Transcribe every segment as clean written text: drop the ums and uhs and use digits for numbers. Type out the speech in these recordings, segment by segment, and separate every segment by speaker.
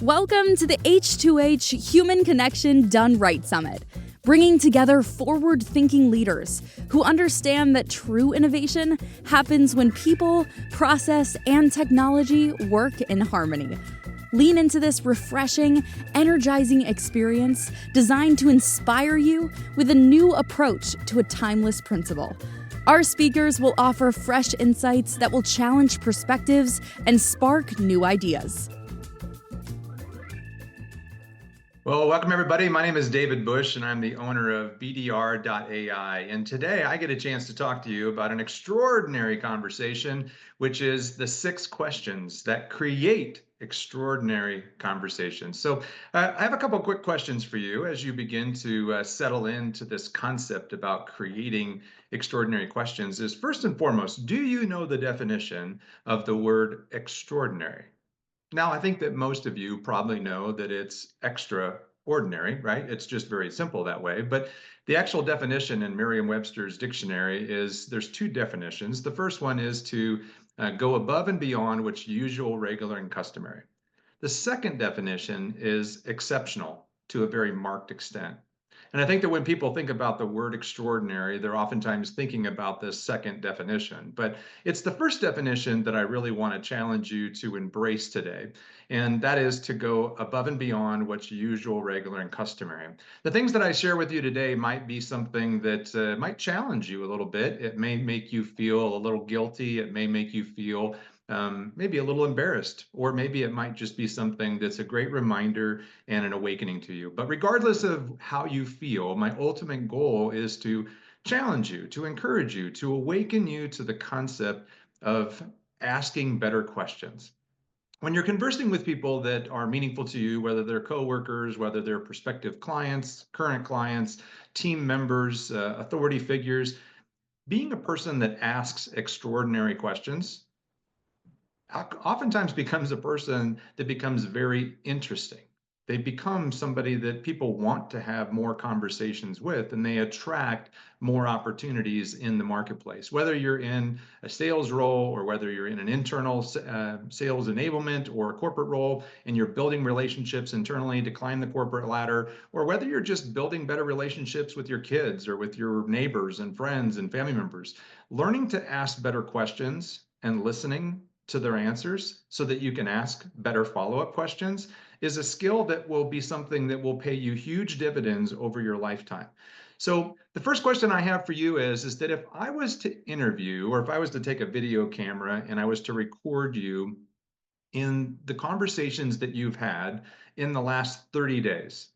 Speaker 1: Welcome to the H2H Human Connection Done Right Summit, bringing together forward-thinking leaders who understand that true innovation happens when people, process, and technology work in harmony. Lean into this refreshing, energizing experience designed to inspire you with a new approach to a timeless principle. Our speakers will offer fresh insights that will challenge perspectives and spark new ideas.
Speaker 2: Well, welcome everybody. My name is David Bush and I'm the owner of BDR.ai. And today I get a chance to talk to you about an extraordinary conversation, which is the 6 questions that create extraordinary conversations. So I have a couple quick questions for you as you begin to settle into this concept about creating extraordinary questions. Is first and foremost, do you know the definition of the word extraordinary? Now, I think that most of you probably know that it's extraordinary, right? It's just very simple that way. But the actual definition in Merriam-Webster's dictionary is there's 2 definitions. The first one is to go above and beyond what's usual, regular, and customary. The second definition is exceptional to a very marked extent. And I think that when people think about the word extraordinary, they're oftentimes thinking about this second definition. But it's the first definition that I really want to challenge you to embrace today. And that is to go above and beyond what's usual, regular, and customary. The things that I share with you today might be something that might challenge you a little bit. It may make you feel a little guilty. It may make you feel maybe a little embarrassed, or maybe it might just be something that's a great reminder and an awakening to you. But regardless of how you feel, my ultimate goal is to challenge you, to encourage you, to awaken you to the concept of asking better questions. When you're conversing with people that are meaningful to you, whether they're coworkers, whether they're prospective clients, current clients, team members, authority figures, being a person that asks extraordinary questions oftentimes becomes a person that becomes very interesting. They become somebody that people want to have more conversations with, and they attract more opportunities in the marketplace. Whether you're in a sales role, or whether you're in an internal sales enablement or a corporate role, and you're building relationships internally to climb the corporate ladder, or whether you're just building better relationships with your kids or with your neighbors and friends and family members, learning to ask better questions and listening to their answers so that you can ask better follow-up questions is a skill that will be something that will pay you huge dividends over your lifetime. So the first question I have for you is that if I was to interview, or if I was to take a video camera and I was to record you in the conversations that you've had in the last 30 days,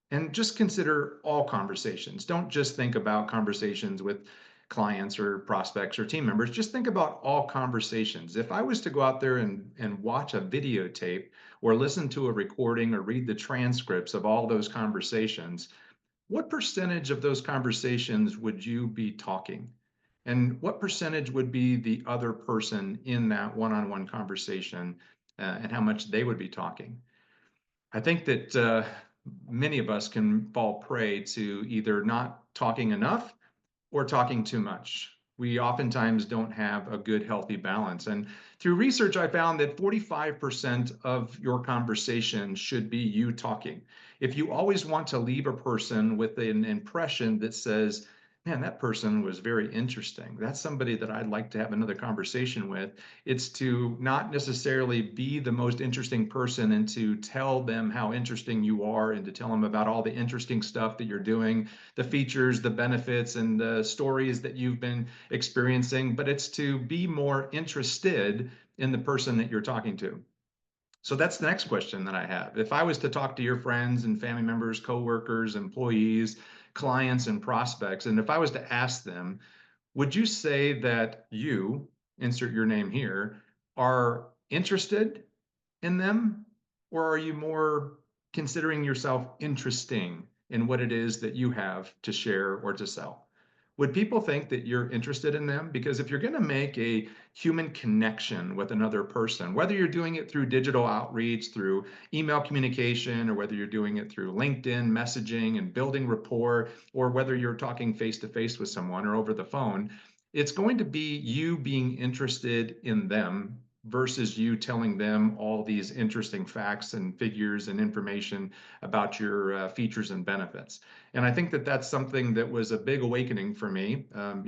Speaker 2: and just consider all conversations. Don't just think about conversations with clients or prospects or team members. Just think about all conversations. If I was to go out there and watch a videotape or listen to a recording or read the transcripts of all those conversations, what percentage of those conversations would you be talking? And what percentage would be the other person in that one-on-one conversation, and how much they would be talking? I think that many of us can fall prey to either not talking enough or talking too much. We oftentimes don't have a good, healthy balance. And through research, I found that 45% of your conversation should be you talking. If you always want to leave a person with an impression that says, man, that person was very interesting, that's somebody that I'd like to have another conversation with, it's to not necessarily be the most interesting person and to tell them how interesting you are and to tell them about all the interesting stuff that you're doing, the features, the benefits, and the stories that you've been experiencing, but it's to be more interested in the person that you're talking to. So that's the next question that I have. If I was to talk to your friends and family members, coworkers, employees, clients, and prospects, and if I was to ask them, would you say that you, insert your name here, are interested in them, or are you more considering yourself interesting in what it is that you have to share or to sell? Would people think that you're interested in them? Because if you're going to make a human connection with another person, whether you're doing it through digital outreach, through email communication, or whether you're doing it through LinkedIn messaging and building rapport, or whether you're talking face to face with someone or over the phone, it's going to be you being interested in them versus you telling them all these interesting facts and figures and information about your features and benefits. And I think that that's something that was a big awakening for me. I'm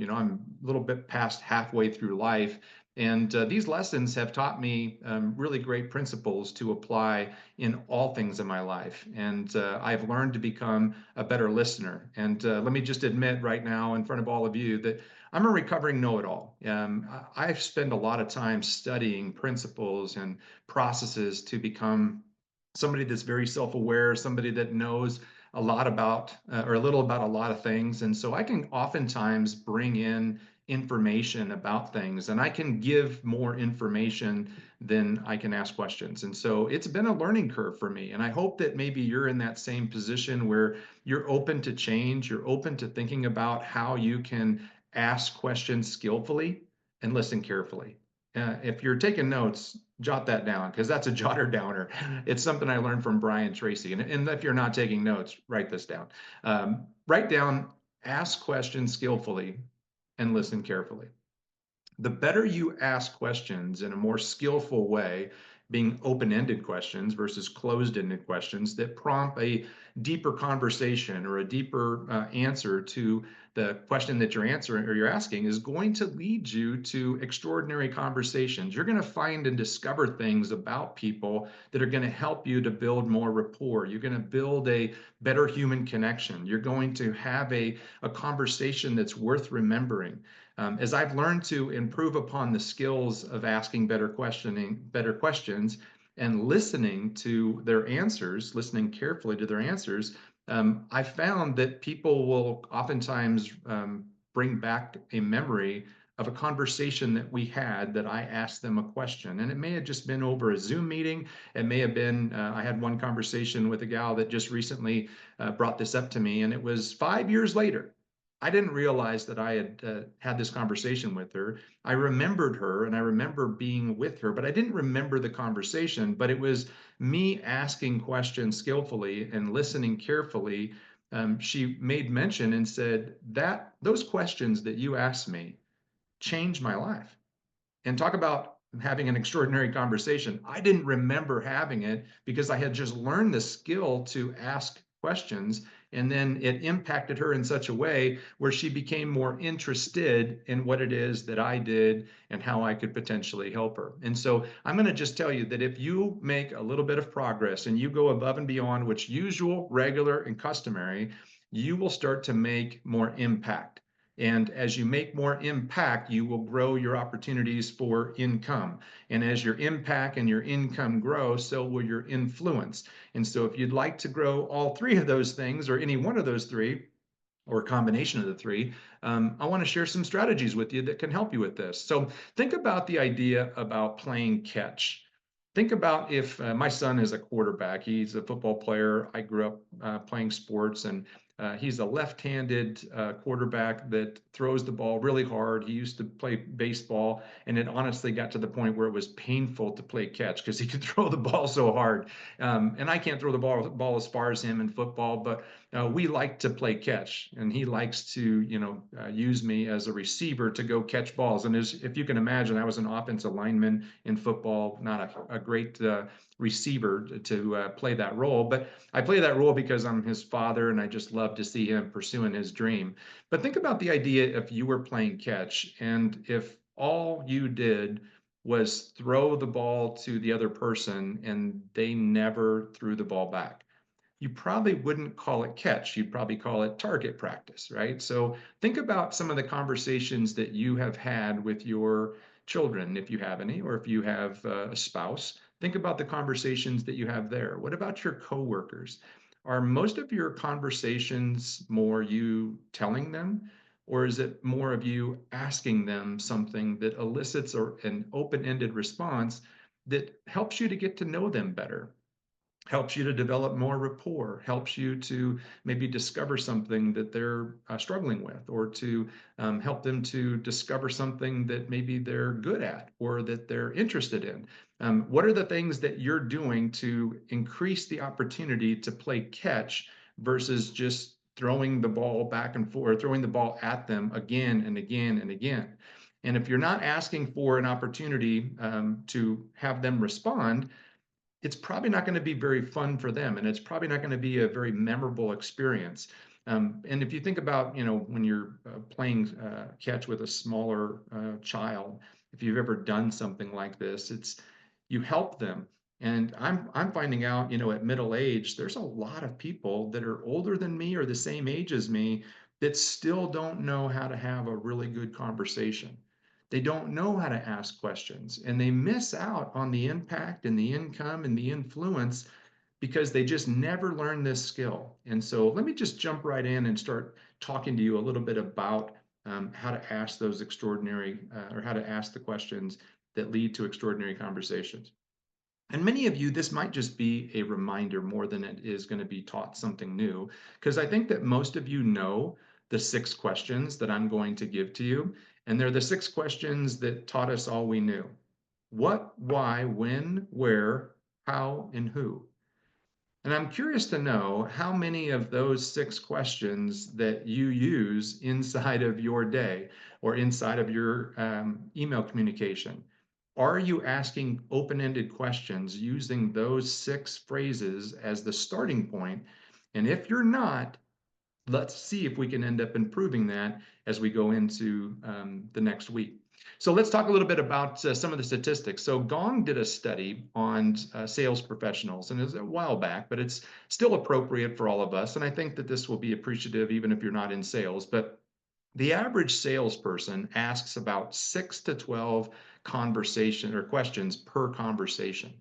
Speaker 2: a little bit past halfway through life, and these lessons have taught me really great principles to apply in all things in my life. And I've learned to become a better listener. And let me just admit right now in front of all of you that I'm a recovering know-it-all. I spend a lot of time studying principles and processes to become somebody that's very self-aware, somebody that knows a lot about or a little about a lot of things. And so I can oftentimes bring in information about things, and I can give more information than I can ask questions. And so it's been a learning curve for me. And I hope that maybe you're in that same position where you're open to change, you're open to thinking about how you can ask questions skillfully and listen carefully. If you're taking notes, jot that down because that's a jotter downer. It's something I learned from Brian Tracy. And if you're not taking notes, write this down. Write down, ask questions skillfully and listen carefully. The better you ask questions in a more skillful way, being open-ended questions versus closed-ended questions that prompt a deeper conversation or a deeper answer to the question that you're answering or you're asking, is going to lead you to extraordinary conversations. You're going to find and discover things about people that are going to help you to build more rapport. You're going to build a better human connection. You're going to have a conversation that's worth remembering. As I've learned to improve upon the skills of asking better questions and listening to their answers, listening carefully to their answers, I found that people will oftentimes bring back a memory of a conversation that we had that I asked them a question. And it may have just been over a Zoom meeting. It may have been, I had one conversation with a gal that just recently brought this up to me, and it was 5 years later. I didn't realize that I had had this conversation with her. I remembered her and I remember being with her, but I didn't remember the conversation. But it was me asking questions skillfully and listening carefully. She made mention and said that those questions that you asked me changed my life. And talk about having an extraordinary conversation. I didn't remember having it because I had just learned the skill to ask questions. And then it impacted her in such a way where she became more interested in what it is that I did and how I could potentially help her. And so I'm going to just tell you that if you make a little bit of progress and you go above and beyond what's usual, regular, and customary, you will start to make more impact. And as you make more impact, you will grow your opportunities for income. And as your impact and your income grow, so will your influence. And so if you'd like to grow all three of those things, or any one of those three, or a combination of the three, I want to share some strategies with you that can help you with this. So think about the idea about playing catch. Think about if my son is a quarterback, he's a football player. I grew up playing sports, and he's a left-handed quarterback that throws the ball really hard. He used to play baseball, and it honestly got to the point where it was painful to play catch because he could throw the ball so hard. And I can't throw the ball as far as him in football, but we like to play catch, and he likes to, use me as a receiver to go catch balls. And if you can imagine, I was an offensive lineman in football, not a great receiver to play that role, but I play that role because I'm his father, and I just love to see him pursuing his dream. But think about the idea if you were playing catch, and if all you did was throw the ball to the other person and they never threw the ball back, you probably wouldn't call it catch. You'd probably call it target practice, right? So think about some of the conversations that you have had with your children, if you have any, or if you have a spouse. Think about the conversations that you have there. What about your coworkers? Are most of your conversations more you telling them, or is it more of you asking them something that elicits an open-ended response that helps you to get to know them better? Helps you to develop more rapport, helps you to maybe discover something that they're struggling with, or to help them to discover something that maybe they're good at or that they're interested in. What are the things that you're doing to increase the opportunity to play catch versus just throwing the ball back and forth, throwing the ball at them again and again and again? And if you're not asking for an opportunity to have them respond, it's probably not going to be very fun for them, and it's probably not going to be a very memorable experience. And if you think about, when you're playing catch with a smaller child, if you've ever done something like this, it's you help them. And I'm finding out, at middle age, there's a lot of people that are older than me or the same age as me that still don't know how to have a really good conversation. They don't know how to ask questions, and they miss out on the impact and the income and the influence because they just never learned this skill. And so let me just jump right in and start talking to you a little bit about how to ask those extraordinary or how to ask the questions that lead to extraordinary conversations. And many of you, this might just be a reminder more than it is going to be taught something new, because I think that most of you know the 6 questions that I'm going to give to you. And they're the 6 questions that taught us all we knew: what, why, when, where, how, and who. And I'm curious to know how many of those 6 questions that you use inside of your day or inside of your email communication. Are you asking open-ended questions using those 6 phrases as the starting point? And if you're not, let's see if we can end up improving that as we go into the next week. So let's talk a little bit about some of the statistics. So Gong did a study on sales professionals, and it was a while back, but it's still appropriate for all of us. And I think that this will be appreciative even if you're not in sales. But the average salesperson asks about 6 to 12 conversation or questions per conversation.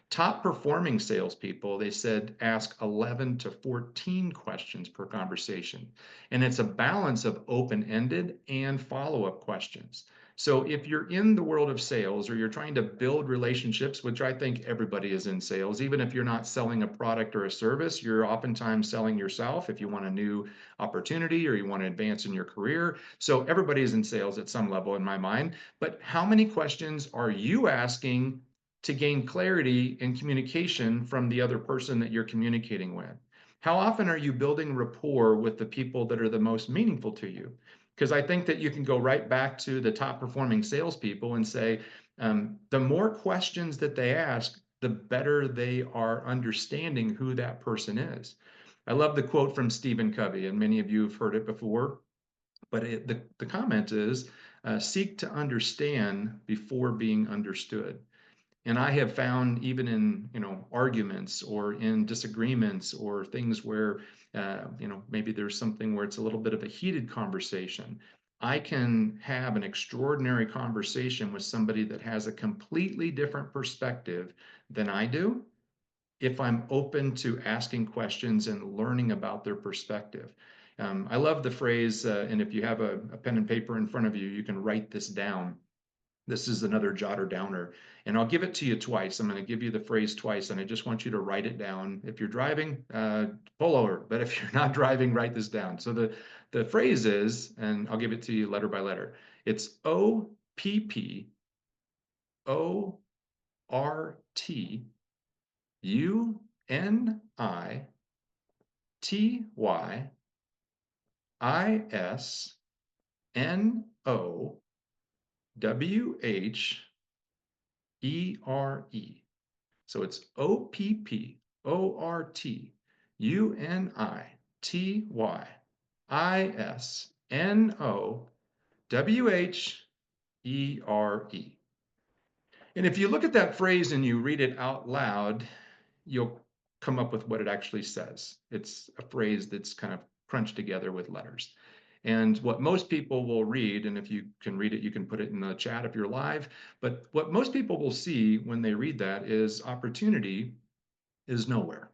Speaker 2: Top performing salespeople, they said, ask 11 to 14 questions per conversation. And it's a balance of open-ended and follow-up questions. So if you're in the world of sales or you're trying to build relationships, which I think everybody is in sales, even if you're not selling a product or a service, you're oftentimes selling yourself if you want a new opportunity or you want to advance in your career. So everybody is in sales at some level in my mind. But how many questions are you asking to gain clarity and communication from the other person that you're communicating with? How often are you building rapport with the people that are the most meaningful to you? Because I think that you can go right back to the top performing salespeople and say, the more questions that they ask, the better they are understanding who that person is. I love the quote from Stephen Covey, and many of you have heard it before, but the comment is, seek to understand before being understood. And I have found even in, arguments or in disagreements or things where, maybe there's something where it's a little bit of a heated conversation, I can have an extraordinary conversation with somebody that has a completely different perspective than I do if I'm open to asking questions and learning about their perspective. I love the phrase, and if you have a pen and paper in front of you, you can write this down. This is another jotter downer, and I'll give it to you twice. I'm going to give you the phrase twice, and I just want you to write it down. If you're driving, pull over, but if you're not driving, write this down. So the phrase is, and I'll give it to you letter by letter. It's OPPORTUNITYWHERE. So it's OPPORTUNITYWHERE. And if you look at that phrase and you read it out loud, you'll come up with what it actually says. It's a phrase that's kind of crunched together with letters. And what most people will read, and if you can read it, you can put it in the chat if you're live, but what most people will see when they read that is opportunity is nowhere.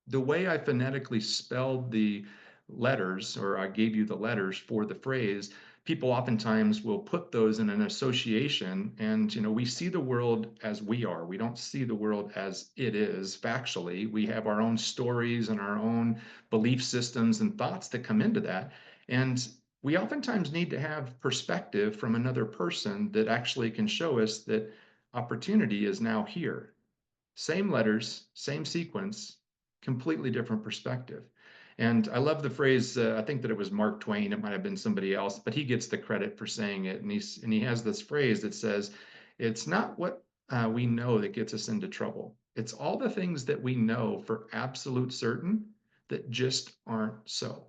Speaker 2: The way I phonetically spelled the letters, or I gave you the letters for the phrase, people oftentimes will put those in an association, and we see the world as we are. We don't see the world as it is factually. We have our own stories and our own belief systems and thoughts that come into that. And we oftentimes need to have perspective from another person that actually can show us that opportunity is now here. Same letters, same sequence, completely different perspective. And I love the phrase, I think that it was Mark Twain, it might have been somebody else, but he gets the credit for saying it. And he has this phrase that says, it's not what we know that gets us into trouble. It's all the things that we know for absolute certain that just aren't so.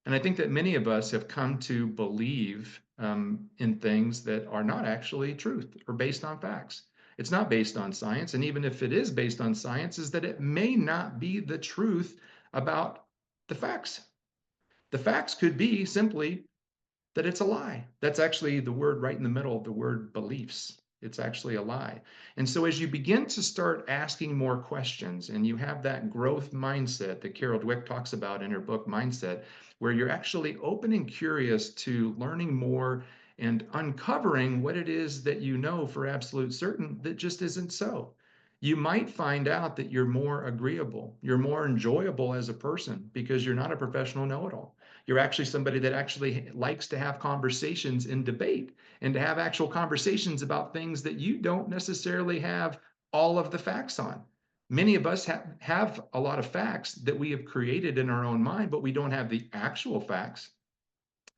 Speaker 2: And I think that many of us have come to believe in things that are not actually truth or based on facts. It's not based on science. And even if it is based on science, is that it may not be the truth about the facts. The facts could be simply that it's a lie. That's actually the word right in the middle of the word beliefs. It's actually a lie. And so as you begin to start asking more questions and you have that growth mindset that Carol Dweck talks about in her book Mindset, where you're actually open and curious to learning more and uncovering what it is that you know for absolute certain that just isn't so. You might find out that you're more agreeable, you're more enjoyable as a person because you're not a professional know-it-all. You're actually somebody that actually likes to have conversations and debate and to have actual conversations about things that you don't necessarily have all of the facts on. Many of us have a lot of facts that we have created in our own mind, but we don't have the actual facts.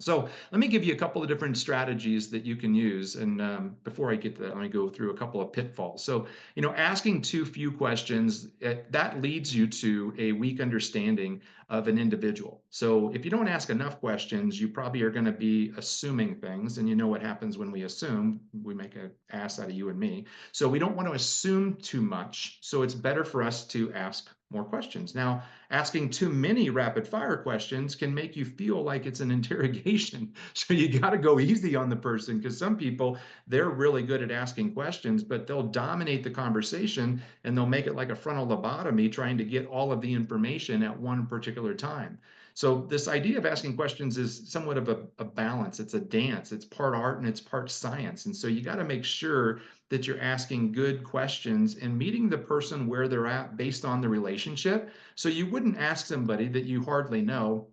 Speaker 2: So let me give you a couple of different strategies that you can use. And before I get to that, let me go through a couple of pitfalls. So, asking too few questions, that leads you to a weak understanding of an individual. So if you don't ask enough questions, you probably are going to be assuming things. And you know what happens when we assume, we make an ass out of you and me. So we don't want to assume too much. So it's better for us to ask more questions. Now, asking too many rapid fire questions can make you feel like it's an interrogation. So you got to go easy on the person because some people, they're really good at asking questions, but they'll dominate the conversation and they'll make it like a frontal lobotomy trying to get all of the information at one particular time. So this idea of asking questions is somewhat of a balance. It's a dance. It's part art and it's part science. And so you got to make sure that you're asking good questions and meeting the person where they're at based on the relationship. So you wouldn't ask somebody that you hardly know,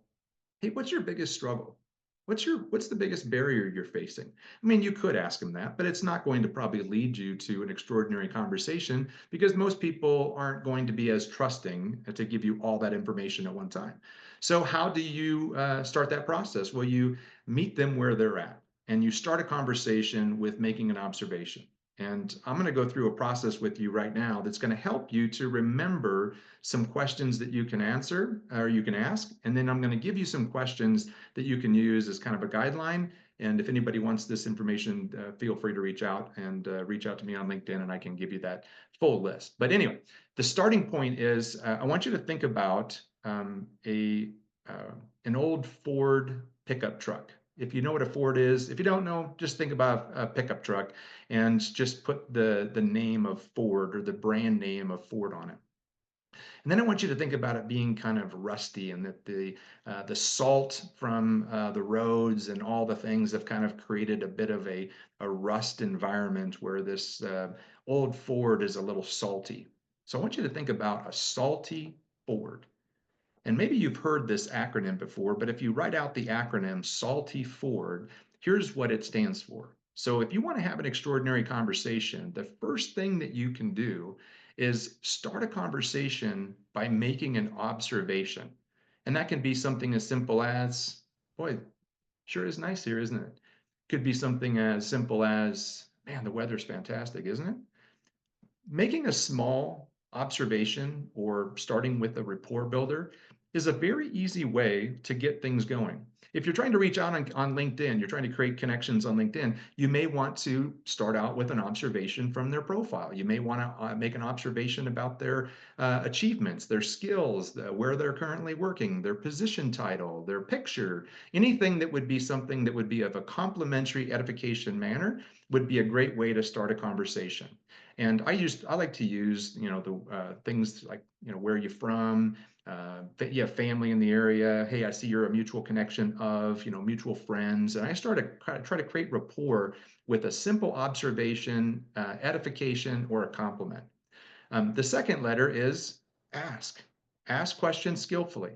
Speaker 2: hey, what's your biggest struggle? What's the biggest barrier you're facing? I mean, you could ask them that, but it's not going to probably lead you to an extraordinary conversation because most people aren't going to be as trusting to give you all that information at one time. So how do you start that process? Well, you meet them where they're at and you start a conversation with making an observation. And I'm going to go through a process with you right now that's going to help you to remember some questions that you can answer or you can ask. And then I'm going to give you some questions that you can use as kind of a guideline. And if anybody wants this information, feel free to reach out and reach out to me on LinkedIn and I can give you that full list. But anyway, the starting point is I want you to think about a an old Ford pickup truck. If you know what a Ford is, if you don't know, just think about a pickup truck and just put the name of Ford or the brand name of Ford on it. And then I want you to think about it being kind of rusty and that the salt from the roads and all the things have kind of created a bit of a rust environment where this old Ford is a little salty. So I want you to think about a salty Ford. And maybe you've heard this acronym before, but if you write out the acronym SALTY Ford, here's what it stands for. So if you want to have an extraordinary conversation, the first thing that you can do is start a conversation by making an observation. And that can be something as simple as, boy, sure is nice here, isn't it? Could be something as simple as, man, the weather's fantastic, isn't it? Making a small observation or starting with a rapport builder is a very easy way to get things going. If you're trying to reach out on LinkedIn, you're trying to create connections on LinkedIn, you may want to start out with an observation from their profile. You may want to make an observation about their achievements, their skills, where they're currently working, their position title, their picture, anything that would be something that would be of a complimentary edification manner would be a great way to start a conversation. And I like to use, the things like, where are you from? You have family in the area. Hey, I see you're a mutual connection of, mutual friends. And I try to create rapport with a simple observation, edification, or a compliment. The second letter is ask. Ask questions skillfully.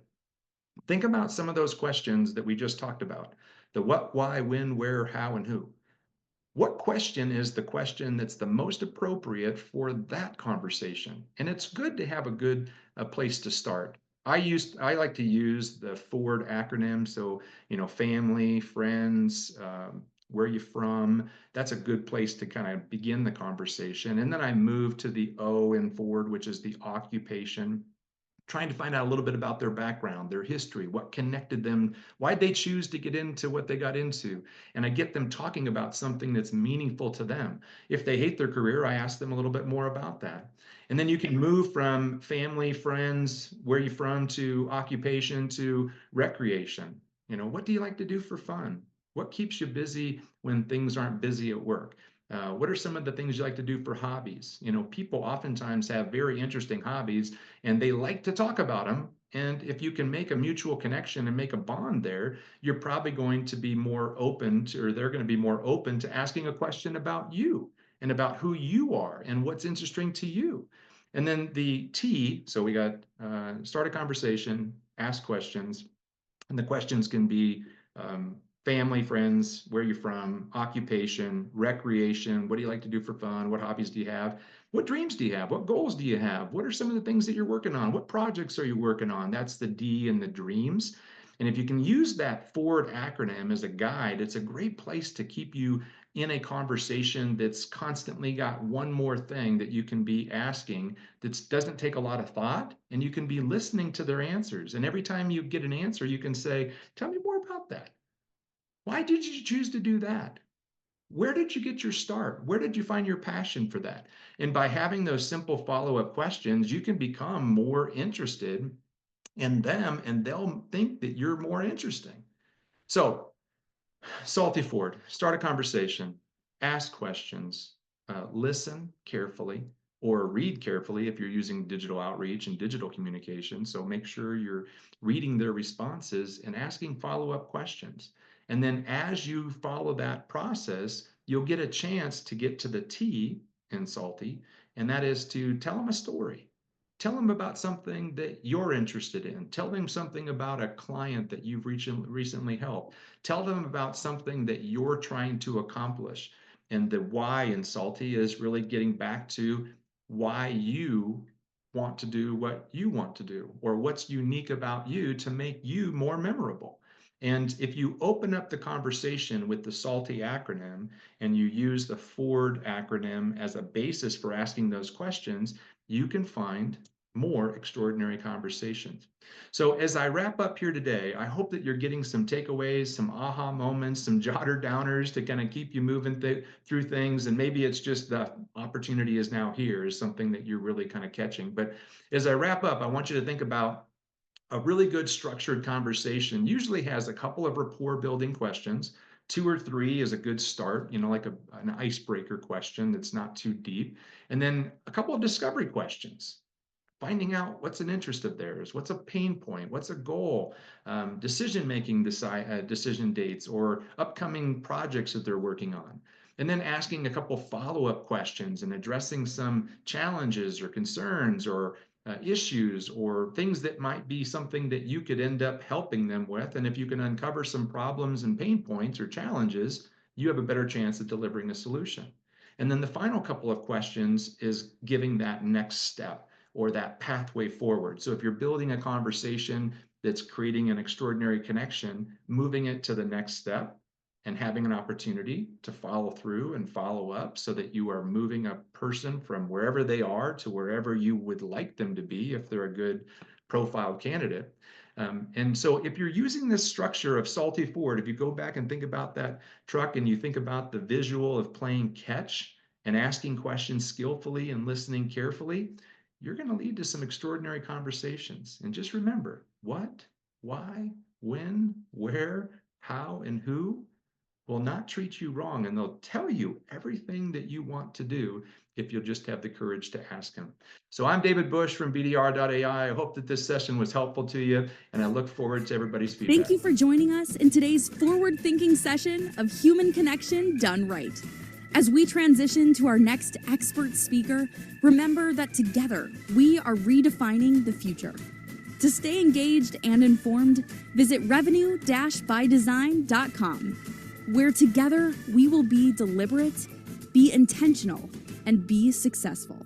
Speaker 2: Think about some of those questions that we just talked about. The what, why, when, where, how, and who. What question is the question that's the most appropriate for that conversation? And it's good to have a good place to start. I like to use the FORD acronym. So, family, friends, where you from. That's a good place to kind of begin the conversation. And then I move to the O in FORD, which is the occupation, trying to find out a little bit about their background, their history, what connected them, why'd they choose to get into what they got into. And I get them talking about something that's meaningful to them. If they hate their career, I ask them a little bit more about that. And then you can move from family, friends, where you from, to occupation, to recreation. What do you like to do for fun? What keeps you busy when things aren't busy at work? What are some of the things you like to do for hobbies? People oftentimes have very interesting hobbies and they like to talk about them. And if you can make a mutual connection and make a bond there, you're probably going to be more open to, or they're going to be more open to asking a question about you and about who you are and what's interesting to you. And then the T, so we got start a conversation, ask questions, and the questions can be family, friends, where you're from, occupation, recreation, what do you like to do for fun, what hobbies do you have, what dreams do you have, what goals do you have, what are some of the things that you're working on, what projects are you working on. That's the D in the dreams. And if you can use that FORD acronym as a guide, it's a great place to keep you in a conversation that's constantly got one more thing that you can be asking that doesn't take a lot of thought, and you can be listening to their answers. And every time you get an answer, you can say, tell me more about that. Why did you choose to do that? Where did you get your start? Where did you find your passion for that? And by having those simple follow-up questions, you can become more interested in them and they'll think that you're more interesting. So, Salty Ford, start a conversation, ask questions, listen carefully, or read carefully if you're using digital outreach and digital communication. So make sure you're reading their responses and asking follow-up questions. And then as you follow that process, you'll get a chance to get to the T in Salty, and that is to tell them a story. Tell them about something that you're interested in. Tell them something about a client that you've recently helped. Tell them about something that you're trying to accomplish. And the why in Salty is really getting back to why you want to do what you want to do, or what's unique about you to make you more memorable. And if you open up the conversation with the Salty acronym and you use the FORD acronym as a basis for asking those questions, you can find more extraordinary conversations. So as I wrap up here today, I hope that you're getting some takeaways, some aha moments, some jotter downers to kind of keep you moving through things. And maybe it's just the opportunity is now here is something that you're really kind of catching. But as I wrap up, I want you to think about a really good structured conversation usually has a couple of rapport building questions. 2 or 3 is a good start, like an icebreaker question that's not too deep. And then a couple of discovery questions, finding out what's an interest of theirs, what's a pain point, what's a goal, decision-making decision dates, or upcoming projects that they're working on. And then asking a couple follow-up questions and addressing some challenges or concerns or issues or things that might be something that you could end up helping them with. And if you can uncover some problems and pain points or challenges, you have a better chance of delivering a solution. And then the final couple of questions is giving that next step or that pathway forward. So if you're building a conversation that's creating an extraordinary connection, moving it to the next step and having an opportunity to follow through and follow up so that you are moving a person from wherever they are to wherever you would like them to be if they're a good profile candidate. And so if you're using this structure of Salty Ford, if you go back and think about that truck and you think about the visual of playing catch and asking questions skillfully and listening carefully, you're going to lead to some extraordinary conversations. And just remember, what, why, when, where, how, and who will not treat you wrong, and they'll tell you everything that you want to do if you'll just have the courage to ask them. So I'm David Bush from BDR.ai. I hope that this session was helpful to you, and I look forward to everybody's feedback.
Speaker 1: Thank you for joining us in today's forward-thinking session of human connection done right. As we transition to our next expert speaker, remember that together we are redefining the future. To stay engaged and informed, visit revenue-bydesign.com, where together we will be deliberate, be intentional, and be successful.